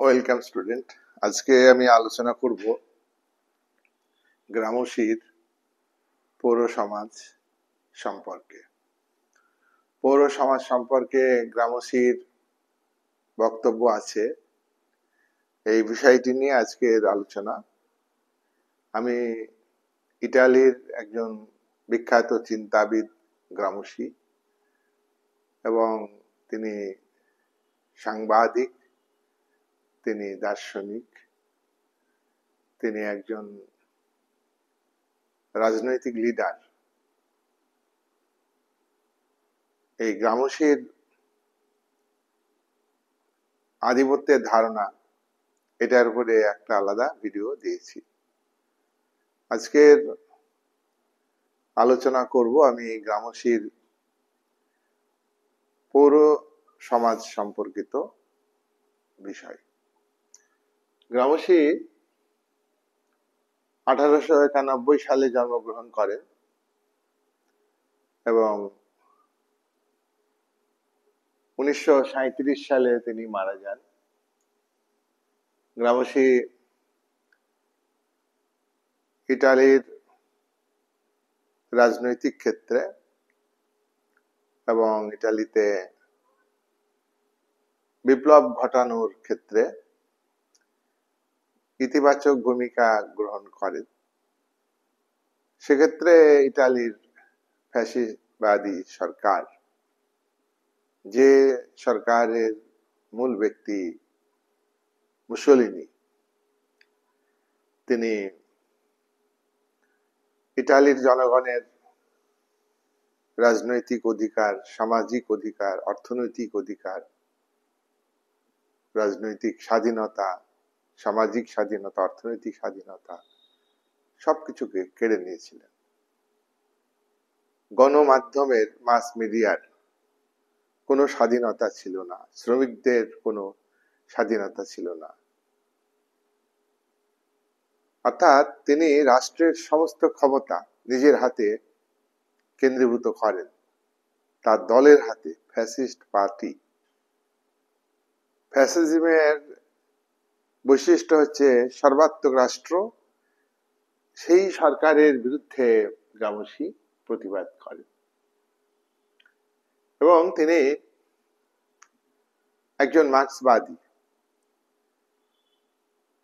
Welcome student. আজকে আমি আলোচনা করব গ্রামসির পৌর সমাজ সম্পর্কে। পৌর সমাজ সম্পর্কে গ্রামসির বক্তব্য আছে, এই বিষয়টি নিয়ে আজকের আলোচনা। আমি ইটালির একজন বিখ্যাত চিন্তাবিদ গ্রামসি, এবং তিনি সাংবাদিক, তিনি দার্শনিক, তিনি একজন রাজনৈতিক লিডার। এই গ্রামসির আধিপত্যের ধারণা, এটার উপরে একটা আলাদা ভিডিও দিয়েছি। আজকের আলোচনা করব আমি গ্রামসির পৌর সমাজ সম্পর্কিত বিষয়। গ্রামসি 1891 সালে জন্মগ্রহণ করেন এবং 1937 সালে তিনি মারা যান। গ্রামসি ইটালির রাজনৈতিক ক্ষেত্রে এবং ইটালিতে বিপ্লব ঘটানোর ক্ষেত্রে ইতিবাচক ভূমিকা গ্রহণ করেন। সেক্ষেত্রে ইটালির ফ্যাসিবাদী সরকার, যে সরকারের মূল ব্যক্তি মুসোলিনি, তিনি ইটালির জনগণের রাজনৈতিক অধিকার, সামাজিক অধিকার, অর্থনৈতিক অধিকার, রাজনৈতিক স্বাধীনতা, সামাজিক স্বাধীনতা, অর্থনৈতিক স্বাধীনতা সবকিছুকে কেড়ে নিয়েছিলেন। গণমাধ্যমের, মাস মিডিয়ার কোনো স্বাধীনতা ছিল না, শ্রমিকদের কোনো স্বাধীনতা ছিল না। অর্থাৎ তিনি রাষ্ট্রের সমস্ত ক্ষমতা নিজের হাতে কেন্দ্রীভূত করেন, তার দলের হাতে, ফ্যাসিস্ট পার্টি। ফ্যাসিজমের বৈশিষ্ট্য হচ্ছে সর্বাত্মক রাষ্ট্র, সেই সরকারের বিরুদ্ধে গ্রামসি প্রতিবাদ করেন এবং তিনি একজন মার্ক্সবাদী,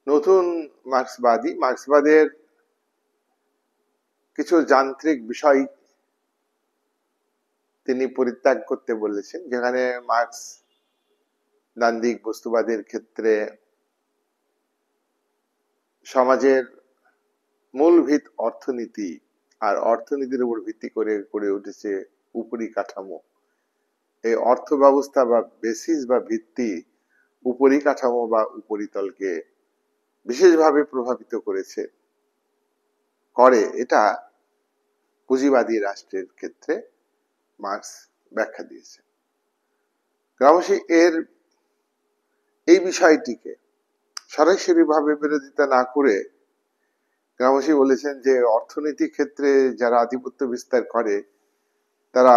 নতুন মার্ক্সবাদী। মার্ক্সবাদের কিছু যান্ত্রিক বিষয় তিনি পরিত্যাগ করতে বলেছেন, যেখানে মার্ক্স দান্দিক বস্তুবাদের ক্ষেত্রে সমাজের মূল ভিত অর্থনীতি, আর অর্থনীতির উপর ভিত্তি করে গড়ে উঠেছে উপরি কাঠামো। এই অর্থ ব্যবস্থা বা বেসিস বা ভিত্তি উপরি কাঠামো বা উপরিতলকে বিশেষভাবে প্রভাবিত করে। এটা পুঁজিবাদী রাষ্ট্রের ক্ষেত্রে মার্ক্স ব্যাখ্যা দিয়েছে। গ্রামসি এই বিষয়টিকে সরাসরি ভাবে বিরোধিতা না করে গ্রামসি বলেছেন যে অর্থনৈতিক ক্ষেত্রে যারা আধিপত্য বিস্তার করে, তারা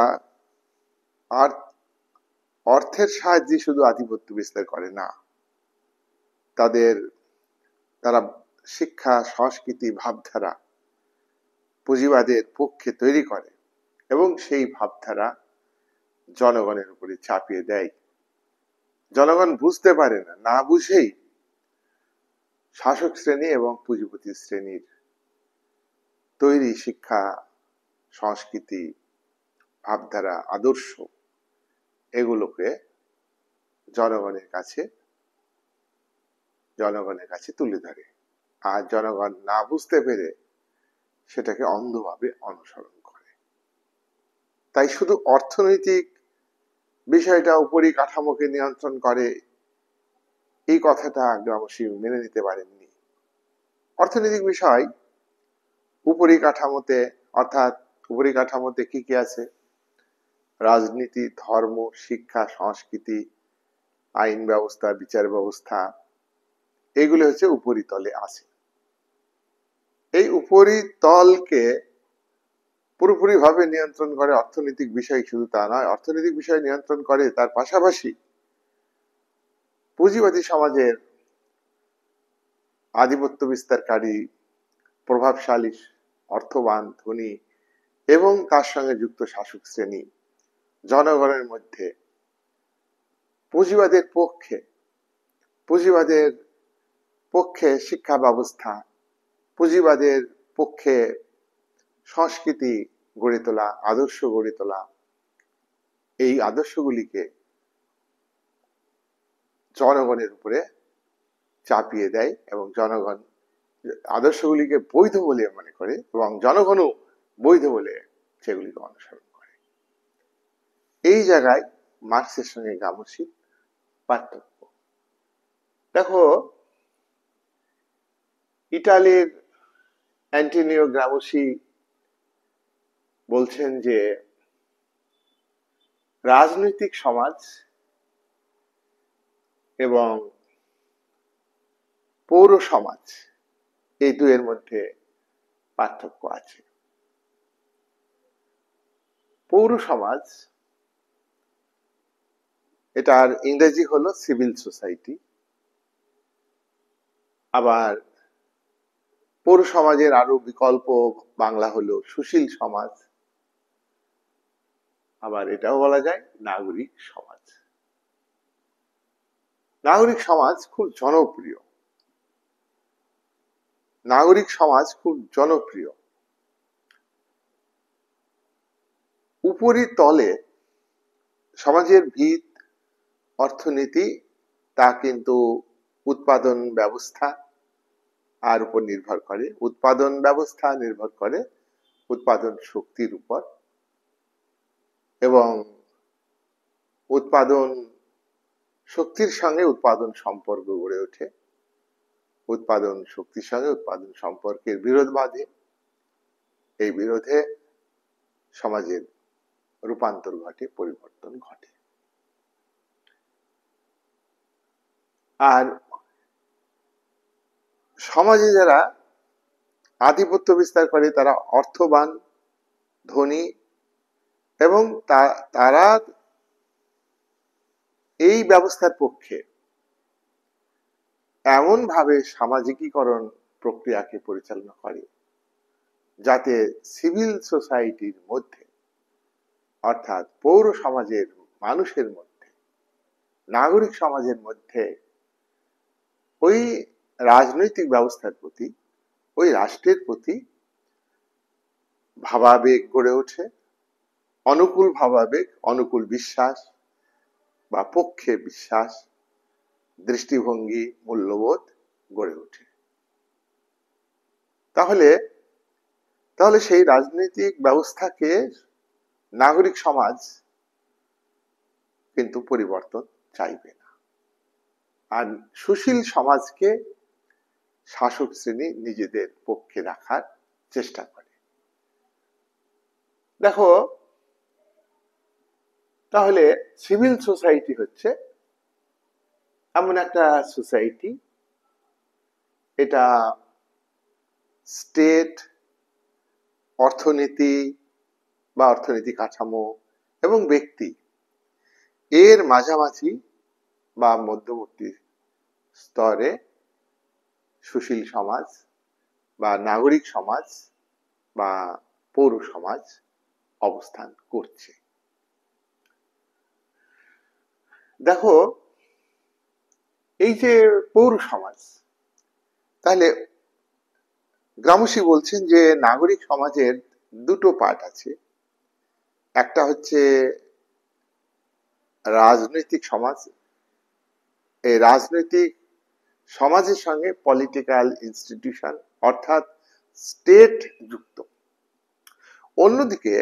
অর্থের সাহায্যে শুধু আধিপত্য বিস্তার করে না, তারা শিক্ষা, সংস্কৃতি, ভাবধারা পুঁজিবাদের পক্ষে তৈরি করে এবং সেই ভাবধারা জনগণের উপরে চাপিয়ে দেয়। জনগণ বুঝতে পারে না, না বুঝেই শাসক শ্রেণী এবং পুঁজিপতি শ্রেণীর তৈরি শিক্ষা, সংস্কৃতি, ভাবধারা, আদর্শ, এগুলোকে জনগণের কাছে তুলে ধরে, আর জনগণ না বুঝতে পেরে সেটাকে অন্ধভাবে অনুসরণ করে। তাই শুধু অর্থনৈতিক বিষয়টা উপরি কাঠামোকে নিয়ন্ত্রণ করে, এই কথাটা গ্রামসি মেনে নিতে পারেননি। অর্থনৈতিক বিষয় উপরি কাঠামোতে, অর্থাৎ উপরি কাঠামোতে কি কি আছে? রাজনীতি, ধর্ম, শিক্ষা, সংস্কৃতি, আইন ব্যবস্থা, বিচার ব্যবস্থা, এগুলো হচ্ছে উপরিতলে আছে। এই উপরিতলকে পুরোপুরি ভাবে নিয়ন্ত্রণ করে অর্থনৈতিক বিষয়, শুধু তা নয়, অর্থনৈতিক বিষয় নিয়ন্ত্রণ করে তার পাশাপাশি পুঁজিবাদী সমাজের আধিপত্য বিস্তারকারী, প্রভাবশালী, অর্থবান, ধনী এবং তার সঙ্গে যুক্ত শাসক শ্রেণী জনগণের মধ্যে পুঁজিবাদের পক্ষে শিক্ষা ব্যবস্থা, পুঁজিবাদের পক্ষে সংস্কৃতি গড়ে তোলা, আদর্শ গড়ে তোলা, এই আদর্শগুলিকে জনগণের উপরে চাপিয়ে দেয় এবং জনগণ আদর্শগুলিকে বৈধ বলে মনে করে এবং জনগণও বৈধ বলে সেগুলিকে অনুসরণ করে। এই জায়গায় মার্ক্সের সঙ্গে গ্রামসির পার্থক্য। দেখো, ইটালির অ্যান্টোনিও গ্রামসি বলছেন যে রাজনৈতিক সমাজ এবং পৌর সমাজ এই দুয়ের মধ্যে পার্থক্য আছে। পৌর সমাজ, এটার ইংরেজি হলো সিভিল সোসাইটি, আবার পৌর সমাজের আরো বিকল্প বাংলা হলো সুশীল সমাজ, আবার এটাও বলা যায় নাগরিক সমাজ। নাগরিক সমাজ খুব জনপ্রিয়, নাগরিক সমাজ খুব জনপ্রিয়। উপরি তলে সমাজের ভিত অর্থনীতি তা কিন্তু উৎপাদন ব্যবস্থা আর উপর নির্ভর করে, উৎপাদন ব্যবস্থা নির্ভর করে উৎপাদন শক্তির উপর, এবং উৎপাদন শক্তির সঙ্গে উৎপাদন সম্পর্ক গড়ে ওঠে, উৎপাদন শক্তির সঙ্গে উৎপাদন সম্পর্কের বিরোধ বাধে, এই বিরোধে সমাজের রূপান্তর ঘটে, পরিবর্তন ঘটে। আর সমাজে যারা আধিপত্য বিস্তার করে তারা অর্থবান, ধনী এবং তারা এই ব্যবস্থার পক্ষে এমন ভাবে সামাজিকীকরণ প্রক্রিয়াকে পরিচালনা করে যাতে সিভিল সোসাইটির মধ্যে, অর্থাৎ পৌর সমাজের মানুষের মধ্যে, নাগরিক সমাজের মধ্যে ওই রাজনৈতিক ব্যবস্থার প্রতি, ওই রাষ্ট্রের প্রতি ভাবাবেগ গড়ে ওঠে, অনুকূল ভাবাবেগ, অনুকূল বিশ্বাস বা পক্ষে বিশ্বাস, দৃষ্টিভঙ্গি, মূল্যবোধ গড়ে ওঠে। তাহলে সেই রাজনৈতিক ব্যবস্থাকে নাগরিক সমাজ কিন্তু পরিবর্তন চাইবে না, আর সুশীল সমাজকে শাসক শ্রেণী নিজেদের পক্ষে রাখার চেষ্টা করে। দেখো, তাহলে সিভিল সোসাইটি হচ্ছে এমন একটা সোসাইটি, এটা স্টেট, অর্থনীতি বা অর্থনীতি কাঠামো এবং ব্যক্তি এর মাঝামাঝি বা মধ্যবর্তী স্তরে সুশীল সমাজ বা নাগরিক সমাজ বা পৌর সমাজ অবস্থান করছে। দেখো, এই যে পৌর সমাজ, তাহলে গ্রামসি বলছেন যে নাগরিক সমাজের দুটো পার্ট আছে, একটা হচ্ছে রাজনৈতিক সমাজ, এই রাজনৈতিক সমাজের সঙ্গে পলিটিক্যাল ইনস্টিটিউশন অর্থাৎ স্টেট যুক্ত। অন্যদিকে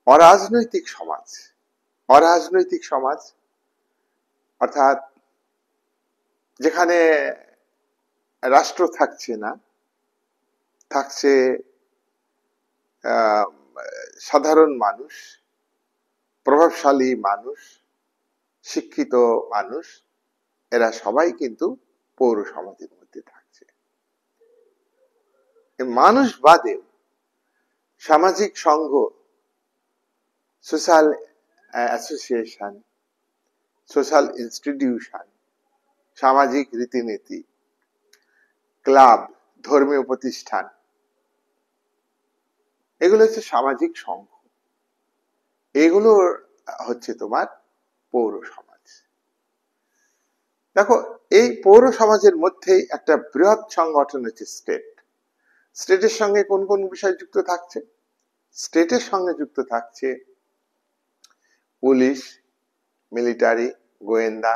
অরাজনৈতিক সমাজ, অরাজনৈতিক সমাজ অর্থাৎ যেখানে রাষ্ট্র থাকছে না, থাকছে সাধারণ মানুষ, প্রভাবশালী মানুষ, শিক্ষিত মানুষ, এরা সবাই কিন্তু পৌর সমাজের মধ্যে থাকছে। মানুষ বাদে সামাজিক সংঘ, সোশ্যাল অ্যাসোসিয়েশন, সোশ্যাল ইনস্টিটিউশন, সামাজিক রীতিনীতি, ক্লাব, ধর্মীয় প্রতিষ্ঠান, এগুলো হচ্ছে সামাজিক সংঘ। এগুলো হচ্ছে তোমার পৌর সমাজ। দেখো, এই পৌর সমাজের মধ্যেই একটা বৃহৎ সংগঠন হচ্ছে স্টেট। স্টেটের সঙ্গে কোন কোন বিষয় যুক্ত থাকছে? স্টেটের সঙ্গে যুক্ত থাকছে পুলিশ, মিলিটারি, গোয়েন্দা,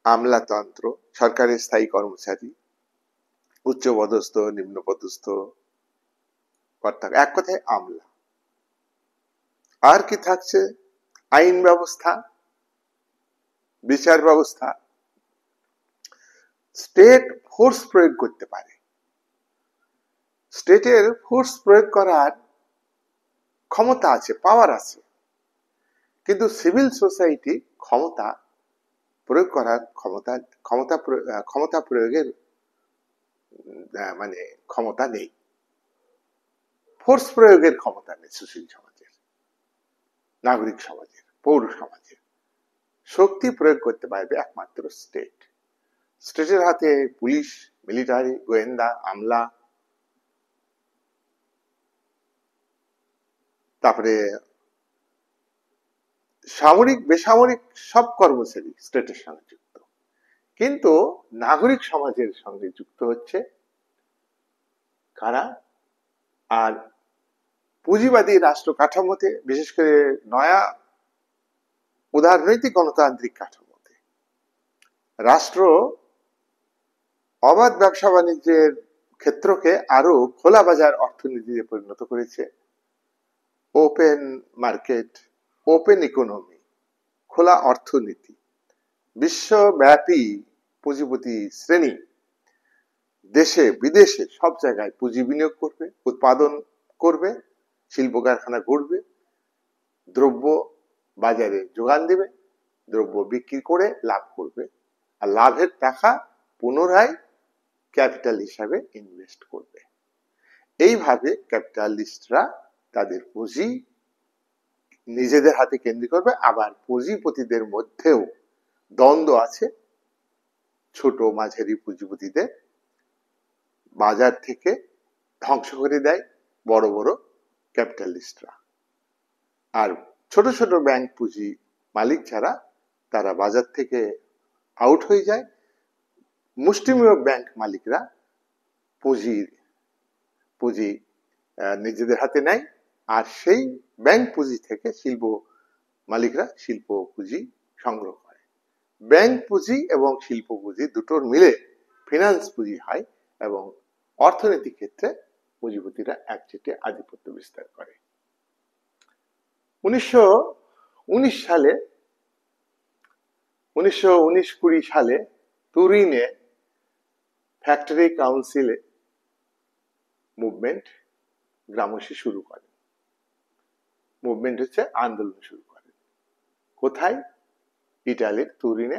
আমলাতন্ত্র, সরকারি স্থায়ী কর্মচারী, উচ্চপদস্থ, নিম্নপদস্থ কর্তা, এক কথায় আমলা। আর কি থাকছে? আইন ব্যবস্থা, বিচার ব্যবস্থা। স্টেট ফোর্স প্রয়োগ করতে পারে। স্টেটের ফোর্স প্রয়োগ করার ক্ষমতা আছে, পাওয়ার আছে, কিন্তু সিভিল সোসাইটি ক্ষমতা প্রয়োগ করার ক্ষমতা প্রয়োগের মানে ক্ষমতা নেই। ফোর্স প্রয়োগের ক্ষমতা নেই সুশীল সমাজের, নাগরিক সমাজের, পৌর সমাজের। শক্তি প্রয়োগ করতে পারবে একমাত্র স্টেট। স্টেটের হাতে পুলিশ, মিলিটারি, গোয়েন্দা, আমলা, তারপরে সামরিক, বেসামরিক সব কর্মচারী স্টেটের সঙ্গে যুক্ত। কিন্তু নাগরিক সমাজের সঙ্গে যুক্ত হচ্ছে কারা? আর পুঁজিবাদী রাষ্ট্র কাঠামোতে, বিশেষ করে নয়া উদারনৈতিক গণতান্ত্রিক কাঠামোতে রাষ্ট্র অবাধ ব্যবসা বাণিজ্যের ক্ষেত্রকে আরো খোলা বাজার অর্থনীতিতে পরিণত করেছে। ওপেন মার্কেট, ওপেন ইকোনমি, খোলা অর্থনীতি। বিশ্বব্যাপী পুঁজিপতি শ্রেণী দেশে বিদেশে সব জায়গায় পুঁজি বিনিয়োগ করবে, উৎপাদন করবে, শিল্প কারখানা গড়বে, দ্রব্য বাজারে যোগান দেবে, দ্রব্য বিক্রি করে লাভ করবে, আর লাভের টাকা পুনরায় ক্যাপিটাল হিসাবে ইনভেস্ট করবে। এইভাবে ক্যাপিটালিস্টরা তাদের পুঁজি নিজেদের হাতে কেন্দ্রী করবে। আবার পুঁজিপতিদের মধ্যেও দ্বন্দ্ব আছে। ছোট মাঝারি পুঁজিপতিদের বাজার থেকে ধ্বংস করে দেয় বড় বড় ক্যাপিটালিস্টরা। আর ছোট ছোট ব্যাংক পুঁজি মালিক যারা, তারা বাজার থেকে আউট হয়ে যায়। মুষ্টিমেয় ব্যাংক মালিকরা পুঁজি নিজেদের হাতে নেয়, আর সেই ব্যাংক পুঁজি থেকে শিল্প মালিকরা শিল্প পুঁজি সংগ্রহ করে। ব্যাংক পুঁজি এবং শিল্প পুঁজি দুটোর মিলে ফিনান্স পুঁজি হয়, এবং অর্থনৈতিক ক্ষেত্রে পুঁজিপতিরা একচেটিয়া আধিপত্য বিস্তার করে। 1919-20 সালে তুরিনে ফ্যাক্টরি কাউন্সিলে মুভমেন্ট গ্রামসী শুরু করেন। মুভমেন্ট হচ্ছে আন্দোলন শুরু করেন। কোথায়? ইটালির তুরিনে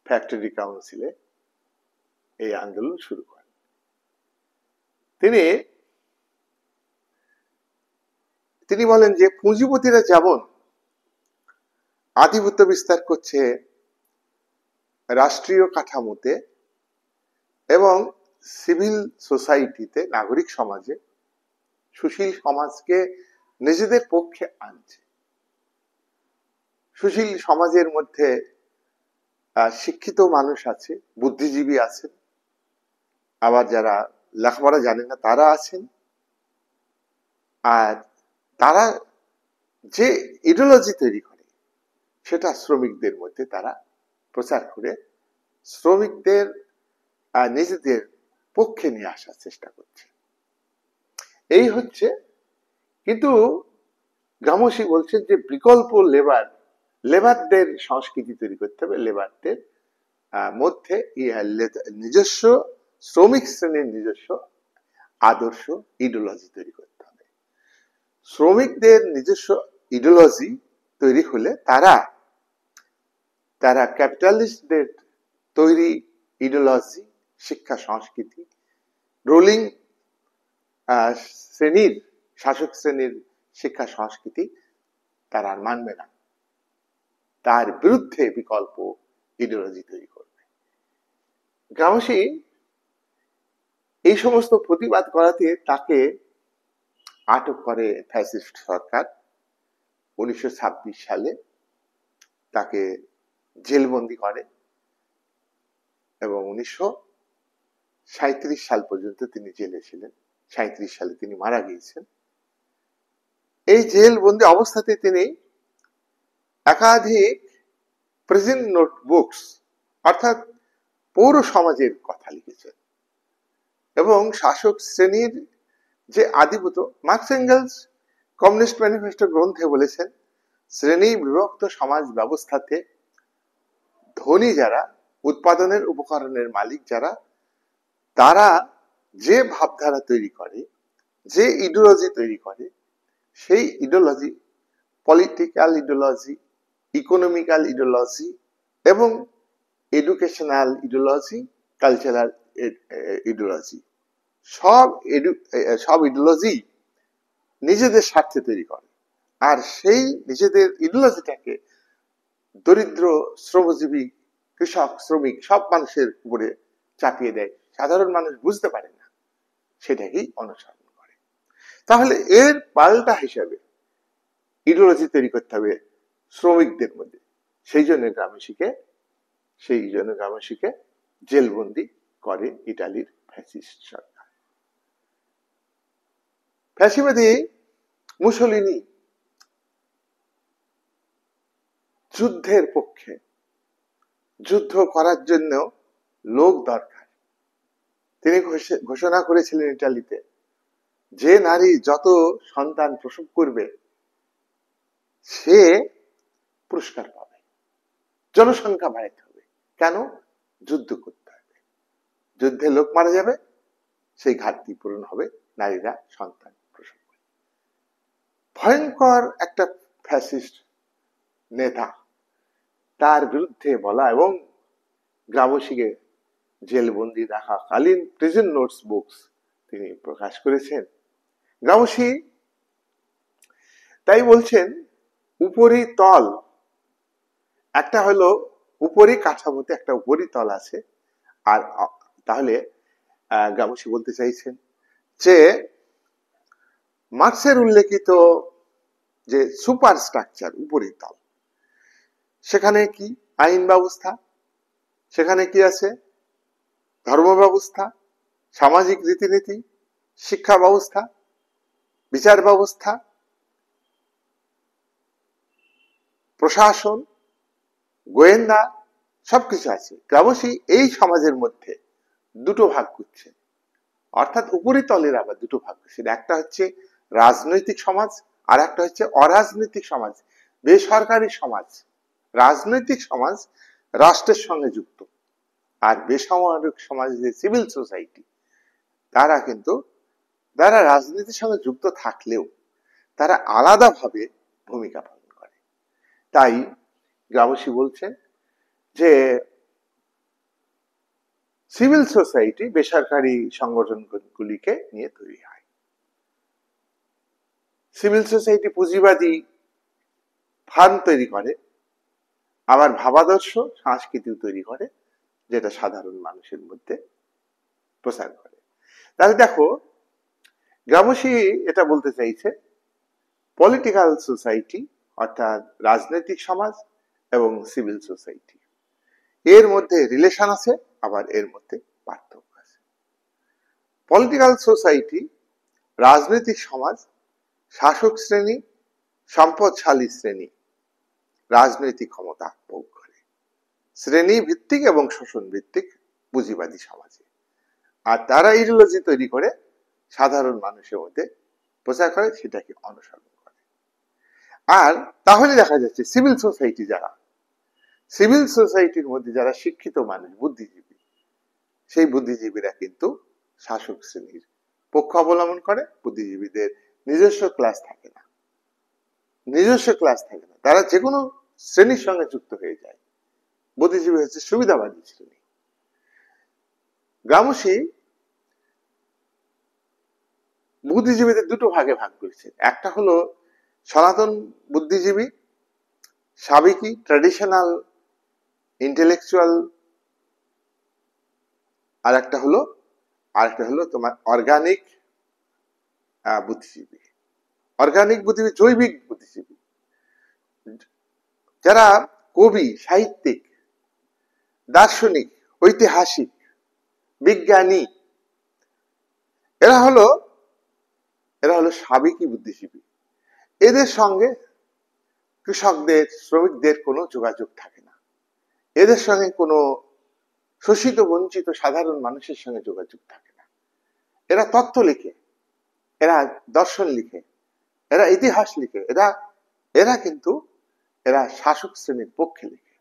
ফ্যাক্টরি কাউন্সিলে এই আন্দোলন শুরু করেন। তিনি বলেন যে পুঁজিপতিরা যেমন আধিপত্য বিস্তার করছে রাষ্ট্রীয় কাঠামোতে এবং সিভিল সোসাইটিতে, নাগরিক সমাজে, সুশীল সমাজকে নিজেদের পক্ষে আনছে। সুশীল সমাজের মধ্যে শিক্ষিত মানুষ আছে, বুদ্ধিজীবী আছেন, আবার যারা লেখাপড়া জানেন না তারা আছেন। আর তারা যে ইডিওলজি তৈরি করে সেটা শ্রমিকদের মধ্যে তারা প্রচার করে শ্রমিকদের নিজেদের পক্ষে নিয়ে আসার চেষ্টা করছে। এই হচ্ছে। কিন্তু গ্রামসী বলছেন যে বিকল্প লেবারদের সংস্কৃতি তৈরি করতে হবে। লেবারদের মধ্যে নিজস্ব শ্রমিক শ্রেণীর নিজস্ব আদর্শ ইডিওলজি তৈরি করতে হবে। শ্রমিকদের নিজস্ব ইডিওলজি তৈরি হলে তারা ক্যাপিটালিস্টদের তৈরি ইডিওলজি, শিক্ষা সংস্কৃতি, রুলিং শ্রেণীর, শাসক শ্রেণীর শিক্ষা সংস্কৃতি তারা আর মানবে না। তার বিরুদ্ধে বিকল্প ইডিওলজি তৈরি করবে। গ্রামসী এই সমস্ত প্রতিবাদ করাতে তাকে আটক করে ফ্যাসিস্ট সরকার 1926 সালে। তাকে জেলবন্দি করে এবং 1937 সাল পর্যন্ত তিনি জেলে ছিলেন। 37 সালে তিনি মারা গিয়েছেন। এই জেলবন্দি অবস্থাতে তিনি একাধিক প্রেজেন্ট নোটবুকস অর্থাৎ পৌর সমাজের কথা লিখেছেন এবং শাসক শ্রেণীর যে আধিপত্য, মার্কস এঙ্গেলস কমিউনিস্ট ম্যানিফেস্টো গ্রন্থে বলেছেন, শ্রেণী বিভক্ত সমাজ ব্যবস্থাতে ধনী যারা, উৎপাদনের উপকরণের মালিক যারা, তারা যে ভাবধারা তৈরি করে, যে ইডিওলজি তৈরি করে, সেই ideology political ideology, economical ideology এবং এডুকেশনাল ইডিওলজি, কালচারাল ইডিওলজি, সব ইডিওলজি নিজেদের স্বার্থে তৈরি করে। আর সেই নিজেদের ইডিওলজিটাকে দরিদ্র, শ্রমজীবী, কৃষক, শ্রমিক সব মানুষের উপরে চাপিয়ে দেয়। সাধারণ মানুষ বুঝতে পারে না, সেটাকেই অনুসরণ করে। তাহলে এর পাল্টা হিসাবে ইডিওলজি তৈরি করতে হবে শ্রমিকদের মধ্যে। সেই জন্য গ্রামসিকে জেলবন্দি করে ইটালির ফ্যাসিস্ট সরকার। ফ্যাসিবাদী মুসোলিনি যুদ্ধের পক্ষে, যুদ্ধ করার জন্য লোক দরকার। তিনি ঘোষণা করেছিলেন ইটালিতে, যে নারী যত সন্তান প্রসব করবে সে পুরস্কার পাবে, জনসংখ্যা বাড়াতে হবে। কেন? যুদ্ধ করতে হবে, যুদ্ধে লোক মারা যাবে, সেই ঘাটতি পূরণ হবে, নারীরা সন্তান প্রসব করবে। ভয়ঙ্কর একটা ফ্যাসিস্ট নেতা, তার বিরুদ্ধে বলা এবং গ্রামসিকে জেলবন্দি রাখাকালীন প্রিজন নোটস বুকস তিনি প্রকাশ করেছেন। গ্রামসি তাই বলছেন, উপরি তল একটা হলো, উপরি কাঠামোতে একটা উপরি তল আছে। আর তাহলে গ্রামসি বলতে চাইছেন যে মার্কসের উল্লেখিত যে সুপার স্ট্রাকচার, উপরি তল, সেখানে কি আইন ব্যবস্থা, সেখানে কি আছে ধর্ম ব্যবস্থা, সামাজিক রীতিনীতি, শিক্ষা ব্যবস্থা, বিচার ব্যবস্থা, প্রশাসন, গোয়েন্দা, সবকিছু আছে। গ্রামসি এই সমাজের মধ্যে দুটো ভাগ করছে, অর্থাৎ উপরি তলের আবার দুটো ভাগ করছে। একটা হচ্ছে রাজনৈতিক সমাজ, আর একটা হচ্ছে অরাজনৈতিক সমাজ, বেসরকারি সমাজ। রাজনৈতিক সমাজ রাষ্ট্রের সঙ্গে যুক্ত, আর বেসামরিক সমাজ যে সিভিল সোসাইটি, তারা রাজনীতির সঙ্গে যুক্ত থাকলেও তারা আলাদাভাবে ভূমিকা পালন করে। তাই গ্রামসি বলছেন যে সিভিল সোসাইটি বেসরকারি সংগঠনগুলিকে নিয়ে তৈরি হয়। সিভিল সোসাইটি পুঁজিবাদী ফার্ম তৈরি করে, আবার ভাবাদর্শ সংস্কৃতি তৈরি করে, যেটা সাধারণ মানুষের মধ্যে প্রচার করে। তাহলে দেখো, গ্রামসি এটা বলতে চাইছে, পলিটিক্যাল সোসাইটি অর্থাৎ রাজনৈতিক সমাজ এবং সিভিল সোসাইটি, এর মধ্যে রিলেশন আছে, আবার এর মধ্যে পার্থক্য আছে। পলিটিক্যাল সোসাইটি, রাজনৈতিক সমাজ, শাসক শ্রেণী, সম্পদশালী শ্রেণী রাজনৈতিক ক্ষমতা ভোগ করে, শ্রেণী ভিত্তিক এবং শোষণ ভিত্তিক পুঁজিবাদী সমাজে। আর তারা ইডিওলজি তৈরি করে সাধারণ মানুষের মধ্যে প্রচার করে, সেটাকে অনুসরণ করে। আর তাহলে দেখা যাচ্ছে সিভিল সোসাইটি, সিভিল সোসাইটির মধ্যে যারা শিক্ষিত মানুষ, বুদ্ধিজীবী, সেই বুদ্ধিজীবীরা কিন্তু শাসক শ্রেণীর পক্ষ অবলম্বন করে। বুদ্ধিজীবীদের নিজস্ব ক্লাস থাকে না, তারা যে কোনো শ্রেণীর সঙ্গে যুক্ত হয়ে যায়। বুদ্ধিজীবী হচ্ছে সুবিধাবাদী শ্রেণী। গ্রামসি বুদ্ধিজীবীদের দুটো ভাগে ভাগ করেছে। একটা হলো সনাতন বুদ্ধিজীবী, সাবেকি ট্র্যাডিশনাল ইন্টেলেকচুয়াল, আর একটা হলো আর একটা হলো তোমার অর্গানিক বুদ্ধিজীবী। অর্গানিক বুদ্ধিজীবী, জৈবিক বুদ্ধিজীবী, যারা কবি, সাহিত্যিক, দার্শনিক, ঐতিহাসিক, বিজ্ঞানী, এরা হলো সাবেকি বুদ্ধিজীবী। এদের সঙ্গে কৃষকদের, শ্রমিকদের কোনো যোগাযোগ থাকে না। এদের সঙ্গে কোনো শোষিত বঞ্চিত সাধারণ মানুষের সঙ্গে যোগাযোগ থাকে না। এরা তত্ত্ব লিখে, এরা দর্শন লিখে, এরা ইতিহাস লিখে, এরা কিন্তু শাসক শ্রেণীর পক্ষে লিখে।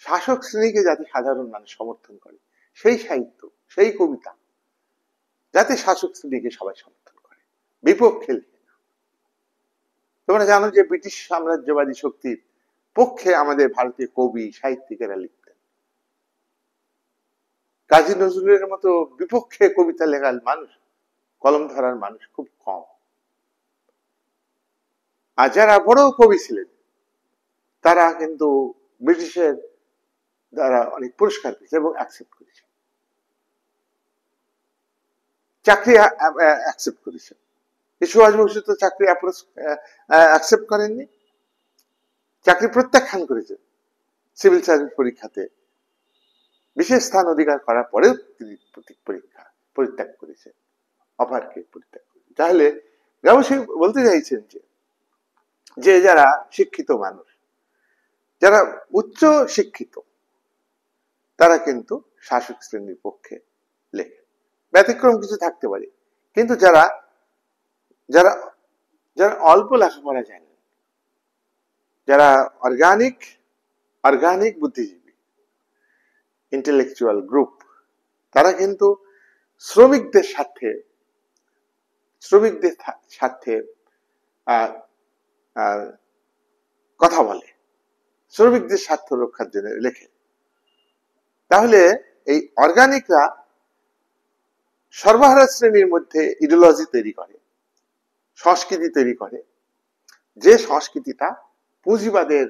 শাসক শ্রেণীকে যাতে সাধারণ মানুষ সমর্থন করে, সেই সাহিত্য, সেই কবিতা যাতে শাসক শ্রেণীকে সবাই সমর্থন করে, বিপক্ষে লিখে না। তোমরা জানো যে ব্রিটিশ সাম্রাজ্যবাদী শক্তির পক্ষে আমাদের ভারতীয় কবি, সাহিত্যিকেরা লিখতেন। কাজী নজরুলের মতো বিপক্ষে কবিতা লেখার মানুষ, কলম ধরার মানুষ খুব কম। আর যারা বড় কবি ছিলেন তারা কিন্তু ব্রিটিশের দ্বারা অনেক পুরস্কার পেয়েছে এবং অ্যাকসেপ্ট করেছে, চাকরি অ্যাকসেপ্ট করেছে। সুভাষ বসু তো চাকরি অ্যাকসেপ্ট করেননি, চাকরি প্রত্যাখ্যান করেছেন। সিভিল সার্ভিস পরীক্ষাতে বিশেষ স্থান অধিকার করার পরেও তিনি পরীক্ষা পরিত্যাগ করেছেন, অফারকে পরিত্যাগ করেছেন। তাহলে অবশ্যই বলতে চাইছেন যে যারা শিক্ষিত মানুষ, যারা উচ্চ শিক্ষিত, তারা কিন্তু শাসক শ্রেণীর পক্ষে লেখে। ব্যতিক্রম কিছু থাকতে পারে, কিন্তু যারা যারা যারা অল্প লেখাপড়া জানেন, যারা অর্গানিক বুদ্ধিজীবী, ইন্টেলেকচুয়াল গ্রুপ, তারা কিন্তু শ্রমিকদের সাথে কথা বলে, শ্রমিকদের স্বার্থ রক্ষার জন্য লেখে। তাহলে এই অর্গানিকরা সর্বহারা শ্রেণীর মধ্যে ইডিওলজি তৈরি করে, সংস্কৃতি তৈরি করে, যে সংস্কৃতিটা পুঁজিবাদের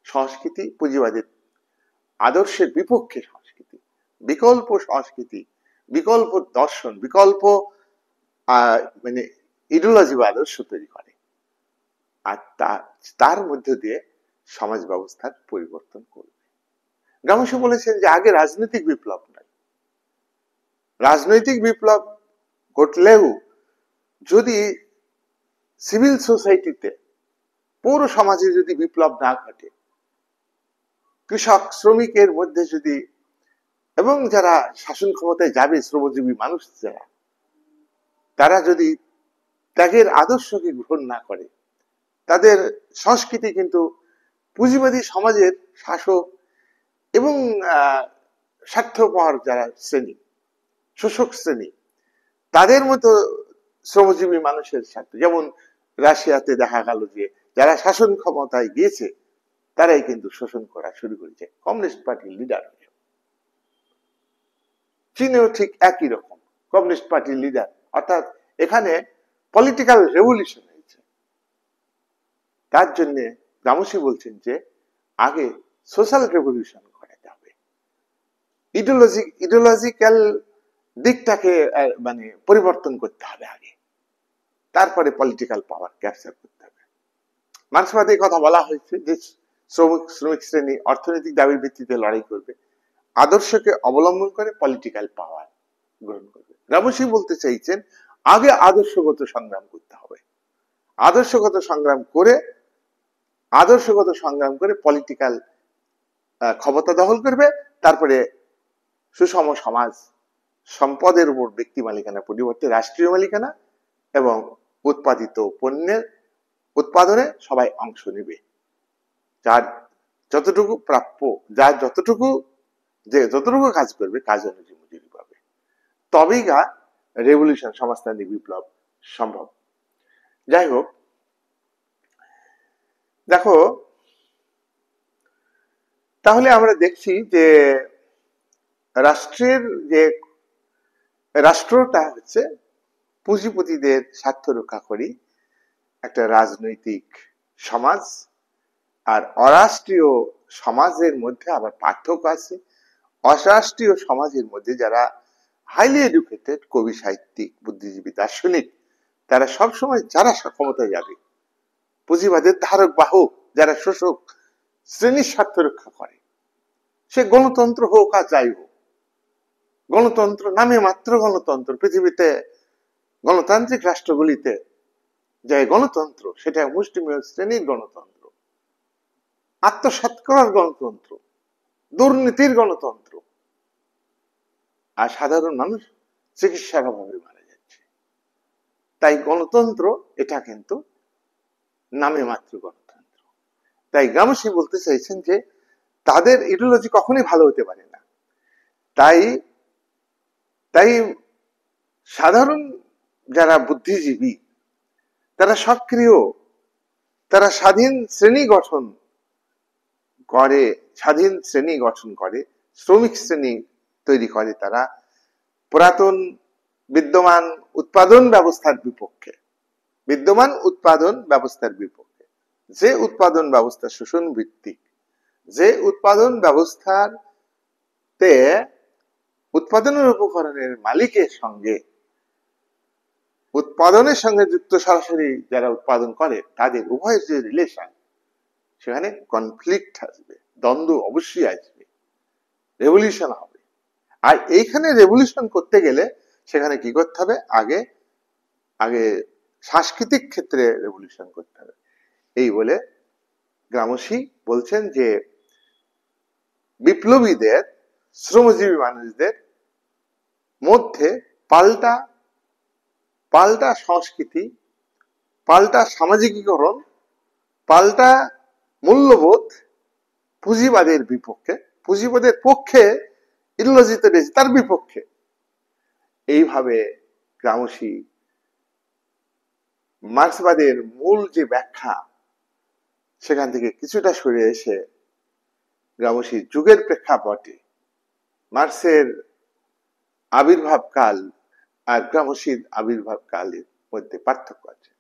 সংস্কৃতি, পুঁজিবাদের আদর্শের বিপক্ষে সংস্কৃতি, বিকল্প সংস্কৃতি, বিকল্প দর্শন, বিকল্প মানে ইডিওলজি বা আদর্শ তৈরি করে। আর তার মধ্যে দিয়ে সমাজ ব্যবস্থার পরিবর্তন করবে। গামসু বলেছেন যে আগে রাজনৈতিক বিপ্লব নয়, রাজনৈতিক বিপ্লব ঘটলেও যদি সিভিল সোসাইটিতে, পৌর সমাজে যদি বিপ্লব না ঘটে, কৃষক শ্রমিকের মধ্যে যদি, এবং যারা শাসন ক্ষমতায় যাবে শ্রমজীবী মানুষ যারা, তারা যদি ত্যাগের আদর্শকে গ্রহণ না করে, তাদের সংস্কৃতি কিন্তু পুঁজিবাদী সমাজের শাসক এবং স্বার্থপর যারা শ্রেণী, শোষক শ্রেণী, তাদের মতো শ্রমজীবী মানুষের স্বার্থ। যেমন রাশিয়াতে দেখা গেল যে যারা শাসন ক্ষমতায় গিয়েছে তারাই কিন্তু শোষণ করা শুরু করেছে, কমিউনিস্ট পার্টির লিডার। চীনেও ঠিক একই রকম, কমিউনিস্ট পার্টির লিডার। অর্থাৎ এখানে পলিটিক্যাল রেভলিউশন হয়েছে। তার জন্য গামসি বলছেন যে আগে সোশ্যাল রেভলিউশন করাতে হবে, ইডিওলজিক্যাল দিকটাকে মানে পরিবর্তন করতে হবে আগে, তারপরে পলিটিক্যাল পাওয়ার ক্যাপচার করতে হবে। মার্ক্সবাদী কথা বলা হয়েছে যে শ্রমিক শ্রেণী অর্থনৈতিক দাবির ভিত্তিতে লড়াই করবে, আদর্শকে অবলম্বন করে পলিটিক্যাল পাওয়ার গ্রহণ করবে। গামসি বলতে চাইছেন আগে আদর্শগত সংগ্রাম করতে হবে, আদর্শগত সংগ্রাম করে পলিটিক্যাল ক্ষমতা দখল করবে, তারপরে সুষম সমাজ, সম্পদের উপর ব্যক্তি মালিকানা পরিবর্তে রাষ্ট্রীয় মালিকানা, এবং উৎপাদিত পণ্যের উৎপাদনে সবাই অংশ নেবে, যার যতটুকু প্রাপ্য, যার যতটুকু কাজ করবে কাজ অনুযায়ী মজুরি পাবে। তবেই রেভলিউশন, সমাজতান্ত্রিক বিপ্লব সম্ভব। যাই হোক, দেখো তাহলে আমরা দেখছি যে রাষ্ট্রটা হচ্ছে পুঁজিপতিদের স্বার্থ রক্ষা করি একটা রাজনৈতিক সমাজ। আর অরাষ্ট্রীয় সমাজের মধ্যে আবার পার্থক্য আছে। অরাষ্ট্রীয় সমাজের মধ্যে যারা হাইলি এডুকেটেড কবি, সাহিত্যিক, বুদ্ধিজীবী, দার্শনিক, তারা সবসময় যারা ক্ষমতায় যাবে, পুঁজিবাদের ধারক বাহক, যারা শোষক শ্রেণীর স্বার্থ রক্ষা করে, সে গণতন্ত্র হোক আর যাই হোক, গণতন্ত্র নামে মাত্র গণতন্ত্র, পৃথিবীতে গণতান্ত্রিক রাষ্ট্রগুলিতে যে গণতন্ত্র সেটা মুষ্টিমেয় শ্রেণীর গণতন্ত্র, আত্মসাৎ করার গণতন্ত্র, দুর্নীতির গণতন্ত্র, আর সাধারণ মানুষ চিকিৎসার অভাবে মারা যাচ্ছে। তাই গণতন্ত্র এটা কিন্তু নামে মাত্র গণতন্ত্র। তাই গ্রামসী বলতে চাইছেন যে তাদের ইডিওলজি কখনোই ভালো হতে পারে না। তাই তাই সাধারণ যারা বুদ্ধিজীবী তারা সক্রিয়, তারা স্বাধীন শ্রেণী গঠন করে, স্বাধীন শ্রেণী গঠন করে, শ্রমিক শ্রেণী তৈরি করে, তারা পুরাতন বিদ্যমান উৎপাদন ব্যবস্থার বিপক্ষে, বিদ্যমান উৎপাদন ব্যবস্থার বিপক্ষে। যে উৎপাদন ব্যবস্থা শোষণ ভিত্তিক, যে উৎপাদন ব্যবস্থাতে উৎপাদনের উপকরণের মালিকের সঙ্গে, উৎপাদনের সঙ্গে যুক্ত সরাসরি যারা উৎপাদন করে তাদের উভয়ের যে রিলেশন, সেখানে কনফ্লিক্ট আসবে, দ্বন্দ্ব অবশ্যই আসবে, রেভলিউশন হবে। আর এইখানে রেভলিউশন করতে গেলে সেখানে কি করতে হবে, আগে আগে সাংস্কৃতিক ক্ষেত্রে রেভলিউশন করতে হবে। এই বলে গ্রামসী বলছেন যে বিপ্লবীদের, শ্রমজীবী মানুষদের মধ্যে পাল্টা পাল্টা সংস্কৃতি, পাল্টা সামাজিকীকরণ, পাল্টা মূল্যবোধ পুঁজিবাদের বিপক্ষে, পুঁজিবাদের পক্ষে ইডিওলজিতে রয়েছে তার বিপক্ষে। এইভাবে গ্রামসী মার্ক্সবাদের মূল যে ব্যাখ্যা সেখান থেকে কিছুটা সরে এসে গ্রামসী যুগের প্রেক্ষাপটে মার্ক্সের আবির্ভাব কাল আর গ্রামসীর আবির্ভাব কালের মধ্যে পার্থক্য আছে।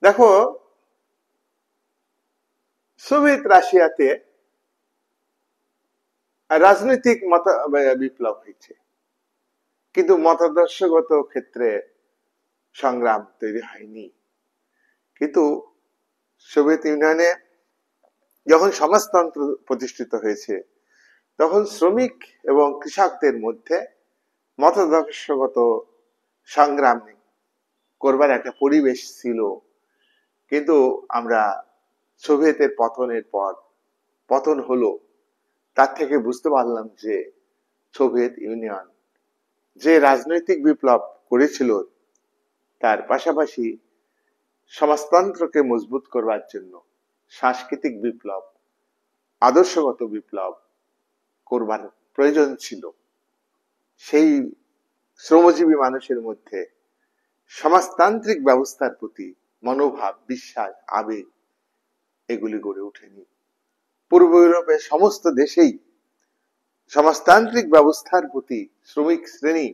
দেখো, সোভিয়েত রাশিয়াতে রাজনৈতিক মত বিপ্লব হয়েছে, কিন্তু মতাদর্শগত ক্ষেত্রে সংগ্রাম তৈরি হয়নি। কিন্তু সোভিয়েত ইউনিয়নে যখন সমাজতন্ত্র প্রতিষ্ঠিত হয়েছে তখন শ্রমিক এবং কৃষকদের মধ্যে মতাদর্শগত সংগ্রাম করবার একটা পরিবেশ ছিল। কিন্তু আমরা সোভিয়েতের পতনের পর, পতন হলো, তার থেকে বুঝতে পারলাম যে সোভিয়েত ইউনিয়ন যে রাজনৈতিক বিপ্লব করেছিল তার পাশাপাশি সমাজতন্ত্রকে মজবুত করবার জন্য সাংস্কৃতিক বিপ্লব, আদর্শগত বিপ্লব করবার প্রয়োজন ছিল। সেই শ্রমজীবী মানুষের মধ্যে সমাজতান্ত্রিক ব্যবস্থার প্রতি মনোভাব, বিশ্বাস, আবেগ এগুলি গড়ে ওঠেনি। পূর্ব ইউরোপের সমস্ত দেশেই সমাজতান্ত্রিক ব্যবস্থার প্রতি, শ্রমিক শ্রেণী,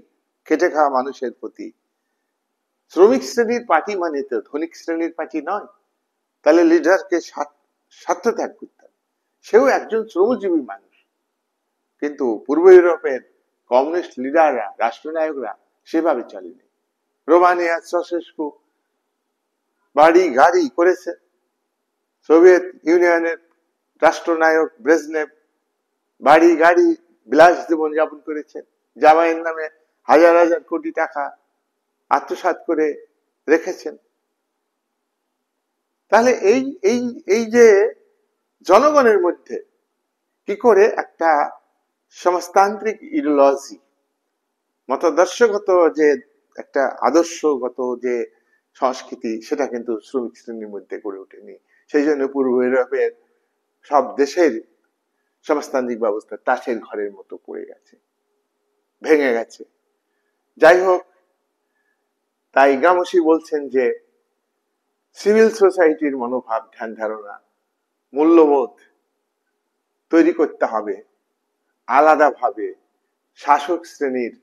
খেটে খাওয়া মানুষের প্রতি, শ্রমিক শ্রেণীর পার্টি মানে তো ধনিক শ্রেণীর পার্টি নয়, তাহলে লিডারকে স্বার্থ ত্যাগ করতে হবে, সেও একজন শ্রমজীবী মানুষ। কিন্তু পূর্ব ইউরোপের কমিউনিস্ট লিডাররা, রাষ্ট্রনায়করা সেভাবে চলেনি। রোমানিয়া চাউশেস্কু বাড়ি গাড়ি করেছে, সোভিয়েত ইউনিয়নের রাষ্ট্রনায়ক ব্রেজনেভ বাড়ি গাড়ি বিলাস জীবন যাপন করেছেন, জামাইয়ের নামে হাজার হাজার কোটি টাকা আত্মসাৎ করে রেখেছেন। তাহলে এই এই এই যে জনগণের মধ্যে কি করে একটা সমাজতান্ত্রিক ইডিওলজি, মতাদর্শগত যে একটা আদর্শগত যে সংস্কৃতি, সেটা কিন্তু শ্রমিক শ্রেণীর মধ্যে গড়ে ওঠেনি। সেই জন্য পূর্ব ইউরোপের সব দেশের সমাজতান্ত্রিক ব্যবস্থা তাসের ঘরের মতো পড়ে গেছে, ভেঙে গেছে। যাই হোক, তাই গ্রামসী বলছেন যে সিভিল সোসাইটির মনোভাব, ধ্যান ধারণা, মূল্যবোধ তৈরি করতে হবে আলাদাভাবে। শাসক শ্রেণীর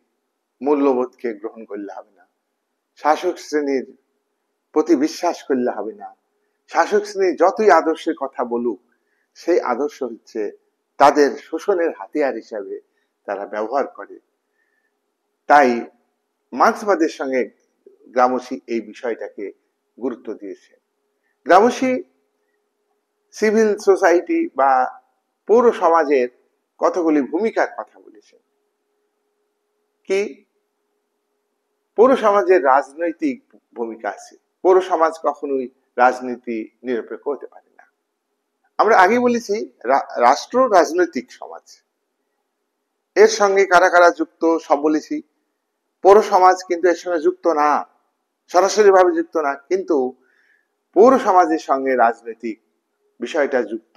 মূল্যবোধকে গ্রহণ করলে হবে না, শাসক শ্রেণীর প্রতি বিশ্বাস করলে হবে না। শাসক শ্রেণী যতই আদর্শের কথা বলুক, সেই আদর্শ হচ্ছে তাদের শোষণের হাতিয়ার হিসাবে তারা ব্যবহার করে। তাই মার্ক্সবাদের সঙ্গে গ্রামসি এই বিষয়টাকে গুরুত্ব দিয়েছে। গ্রামসি সিভিল সোসাইটি বা পৌর সমাজের কতগুলি ভূমিকার কথা বলেছেন। কি? পৌর সমাজের রাজনৈতিক ভূমিকা আছে। পৌর সমাজ কখনোই রাজনীতি নিরপেক্ষ হতে পারে না। আমরা আগে বলেছি রাষ্ট্র রাজনৈতিক সমাজ, এর সঙ্গে কারা কারা যুক্ত সব বলেছি। পৌর সমাজ কিন্তু এর সঙ্গে যুক্ত না, সরাসরি ভাবে যুক্ত না, কিন্তু পৌর সমাজের সঙ্গে রাজনৈতিক বিষয়টা যুক্ত।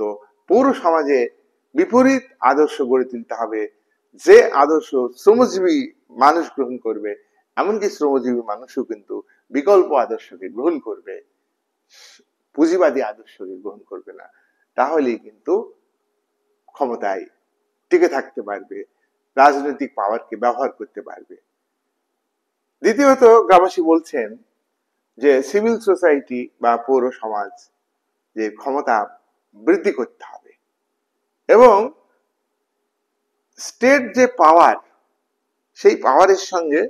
পৌর সমাজে বিপরীত আদর্শ গড়ে তুলতে হবে, যে আদর্শ শ্রমজীবী মানুষ গ্রহণ করবে, এমনকি শ্রমজীবী মানুষও কিন্তু বিকল্প আদর্শকে গ্রহণ করবে, পুঁজিবাদী আদর্শকে গ্রহণ করবে না। তাহলেই কিন্তু ক্ষমতায় টিকে থাকতে পারবে, রাজনৈতিক পাওয়ারকে ব্যবহার করতে পারবে। দ্বিতীয়ত গ্রামসি বলছেন যে সিভিল সোসাইটি বা পৌর সমাজ যে ক্ষমতা বৃদ্ধি করতে হবে, এবং স্টেট যে পাওয়ার, সেই পাওয়ারের সঙ্গে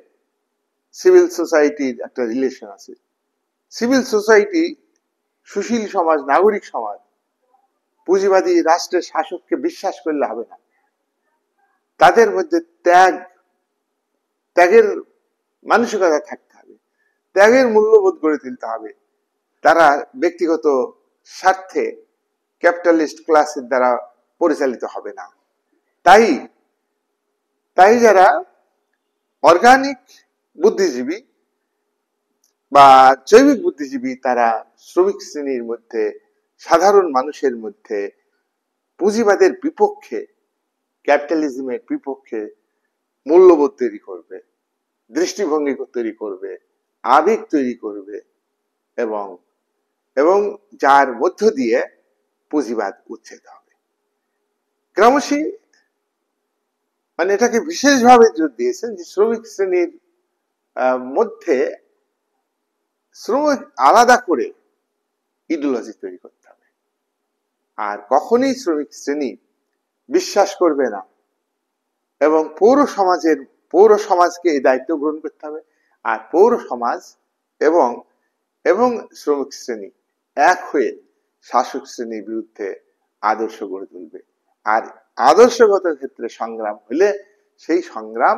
সিভিল সোসাইটির একটা রিলেশন আছে। সিভিল সোসাইটি সুশীল সমাজ, নাগরিক সমাজ, পুঁজিবাদী রাষ্ট্রের শাসককে বিশ্বাস করলে হবে না। তাদের মধ্যে ত্যাগের মানসিকতা থাকতে হবে, ত্যাগের মূল্যবোধ গড়ে তুলতে হবে। তারা ব্যক্তিগত স্বার্থে ক্যাপিটালিস্ট ক্লাসের দ্বারা পরিচালিত হবে না। তাই যারা অর্গানিক বুদ্ধিজীবী বা জৈবিক বুদ্ধিজীবী, তারা শ্রমিক শ্রেণীর মধ্যে, সাধারণ মানুষের মধ্যে পুঁজিবাদের বিপক্ষে, ক্যাপিটালিজমের বিপক্ষে মূল্যবোধ তৈরি করবে, দৃষ্টিভঙ্গি তৈরি করবে, আবেগ তৈরি করবে, এবং যার মধ্য দিয়ে পুঁজিবাদ উচ্ছেদ হবে। গ্রামসি এটাকে বিশেষভাবে জোর দিয়েছেন যে শ্রমিক শ্রেণীর মধ্যে শ্রমিক আলাদা করে ইডিওলজি তৈরি করতে হবে। আর কখনোই শ্রমিক শ্রেণী বিশ্বাস করবে না, এবং পৌর সমাজকে এই দায়িত্ব গ্রহণ করতে হবে। আর পৌর সমাজ এবং শ্রমিক শ্রেণী এক হয়ে শাসক শ্রেণীর বিরুদ্ধে আদর্শ গড়ে তুলবে। আর আদর্শগত ক্ষেত্রে সংগ্রাম হলে সেই সংগ্রাম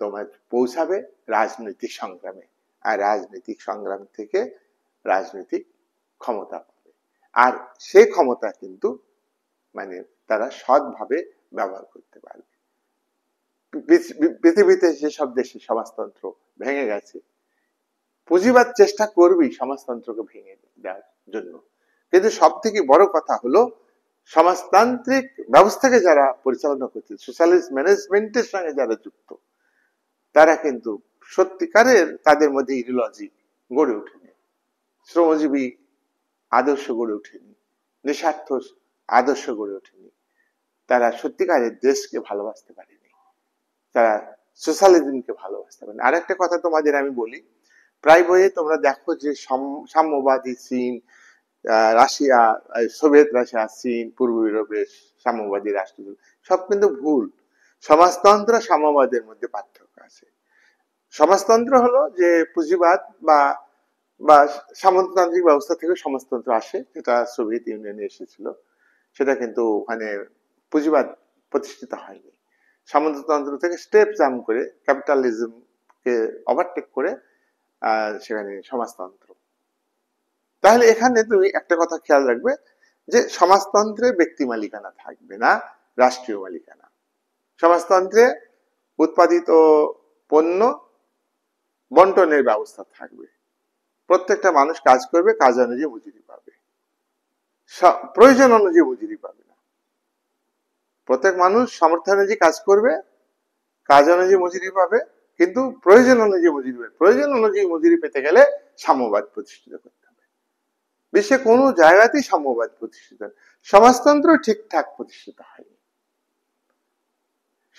তোমার পৌঁছাবে রাজনৈতিক সংগ্রামে, আর রাজনৈতিক সংগ্রাম থেকে রাজনৈতিক ক্ষমতা পাবে। আর সেই ক্ষমতা কিন্তু তারা সৎভাবে ব্যবহার করতে পারবে। পৃথিবীতে যেসব দেশে সমাজতন্ত্র ভেঙে গেছে, পুঁজিবাদ চেষ্টা করবেই সমাজতন্ত্রকে ভেঙে দেওয়ার জন্য, কিন্তু সব থেকে বড় কথা হলো সমাজতান্ত্রিক ব্যবস্থাকে যারা পরিচালনা করছে, সোশ্যালিস্ট ম্যানেজমেন্টের সঙ্গে যারা যুক্ত, তারা কিন্তু সত্যিকারের তাদের মধ্যে ইডিওলজি গড়ে ওঠেনি, শ্রমজীবী আদর্শ গড়ে ওঠেনি, নিঃস্বার্থ আদর্শ গড়ে ওঠেনি। তারা সত্যিকারের দেশকে ভালোবাসতে পারেনি, তারা সোশ্যালিজমকে ভালোবাসতে পারেনি। আরেকটা কথা তোমাদের আমি বলি, প্রায় বইয়ে তোমরা দেখো যে সাম্যবাদী চীন, রাশিয়া, সোভিয়েত রাশিয়া, চীন, পূর্ব ইউরোপের সাম্যবাদী রাষ্ট্র, সব কিন্তু ভুল। সমাজতন্ত্র সাম্যবাদের মধ্যে পার্থক্য আছে। সমাজতন্ত্র হলো যে পুঁজিবাদ বা সামন্ততান্ত্রিক ব্যবস্থা থেকে সমাজতন্ত্র আসে, যেটা সোভিয়েত ইউনিয়নে এসেছিল, সেটা কিন্তু ওখানে পুঁজিবাদ প্রতিষ্ঠিত হয়নি। সামন্ততন্ত্র থেকে স্টেপ জাম্প করে ক্যাপিটালিজমকে ওভারটেক করে সেখানে সমাজতন্ত্র। তাহলে এখানে তুমি একটা কথা খেয়াল রাখবে যে সমাজতন্ত্রে ব্যক্তি মালিকানা থাকবে না, রাষ্ট্রীয় মালিকানা। সমাজতন্ত্রে উৎপাদিত পণ্য বন্টনের ব্যবস্থা থাকবে, প্রত্যেকটা মানুষ কাজ করবে, কাজ অনুযায়ী মজুরি পাবে, প্রয়োজন অনুযায়ী মজুরি পাবে না। প্রত্যেক মানুষ সামর্থ্য অনুযায়ী কাজ করবে, কাজ অনুযায়ী মজুরি পাবে, কিন্তু প্রয়োজন অনুযায়ী মজুরি পাবে। প্রয়োজন অনুযায়ী মজুরি পেতে গেলে সাম্যবাদ প্রতিষ্ঠিত করতে হবে। বিশ্বে কোনো জায়গাতেই সাম্যবাদ প্রতিষ্ঠিত, সমাজতন্ত্র ঠিকঠাক প্রতিষ্ঠিত হয়নি।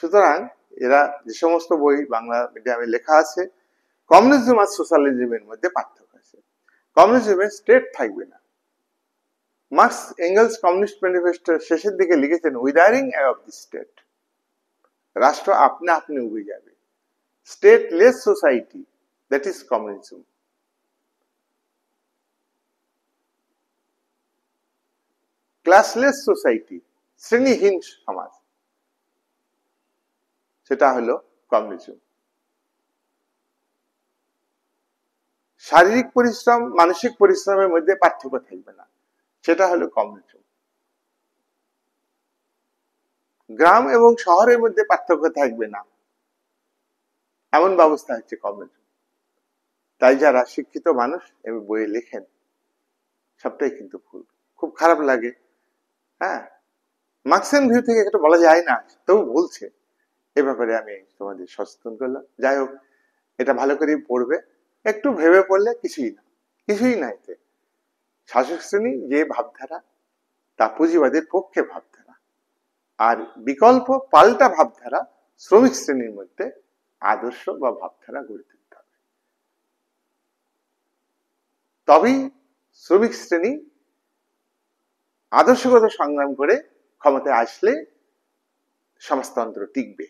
সুতরাং এরা যে সমস্ত বই বাংলা মিডিয়ামে লেখা আছে, কমিউনিজম আর সোশ্যালিজমের মধ্যে পার্থক্য আছে। কমিউনিজমে স্টেট থাকবে না। মার্কস এঙ্গেলস কমিউনিস্ট ম্যানিফেস্টোর শেষের দিকে লিখেছেন উইদারিং অফ দি স্টেট, রাষ্ট্র আপনা আপনি উবে যাবে। Stateless society, that is communism. Classless society, শ্রেণীহীন সমাজ, সেটা হলো কমিউনিজম। শারীরিক পরিশ্রম মানসিক পরিশ্রমের মধ্যে পার্থক্য থাকবে না, সেটা হলো কমিউনিজম। গ্রাম এবং শহরের মধ্যে পার্থক্য থাকবে না, এমন ব্যবস্থা হচ্ছে কমিউনিজম। তাই যারা শিক্ষিত মানুষ এবং বইয়ে লেখেন সবটাই কিন্তু ভুল। খুব খারাপ লাগে। হ্যাঁ, মার্কসিয়ান ভিউ থেকে এটা বলা যায় না, তবু বলছে। এ ব্যাপারে আমি তোমাদের সচেতন করলাম। যাই হোক, এটা ভালো করে পড়বে, একটু ভেবে পড়লে কিছুই না এতে। শাসক শ্রেণী যে ভাবধারা, তা পুঁজিবাদের পক্ষে ভাবধারা, আর বিকল্প পাল্টা ভাবধারা শ্রমিক শ্রেণীর মধ্যে আদর্শ বা ভাবধারা গড়ে তুলতে হবে। তবেই শ্রমিক শ্রেণী আদর্শগত সংগ্রাম করে ক্ষমতায় আসলে সমাজতন্ত্র টিকবে।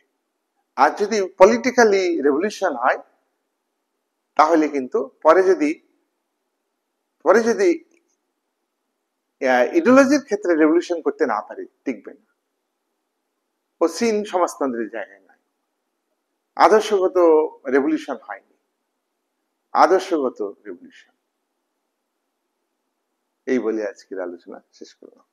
আর যদি পলিটিক্যালি রেভলিউশন হয়, তাহলে কিন্তু পরে যদি ইডিওলজির ক্ষেত্রে রেভলিউশন করতে না পারে, টিকবে না। ও চীন সমাজতন্ত্রের জায়গায় নাই। আদর্শগত রেভলিউশন হয়নি, আদর্শগত রেভলিউশন। এই বলে আজকের আলোচনা শেষ করলাম।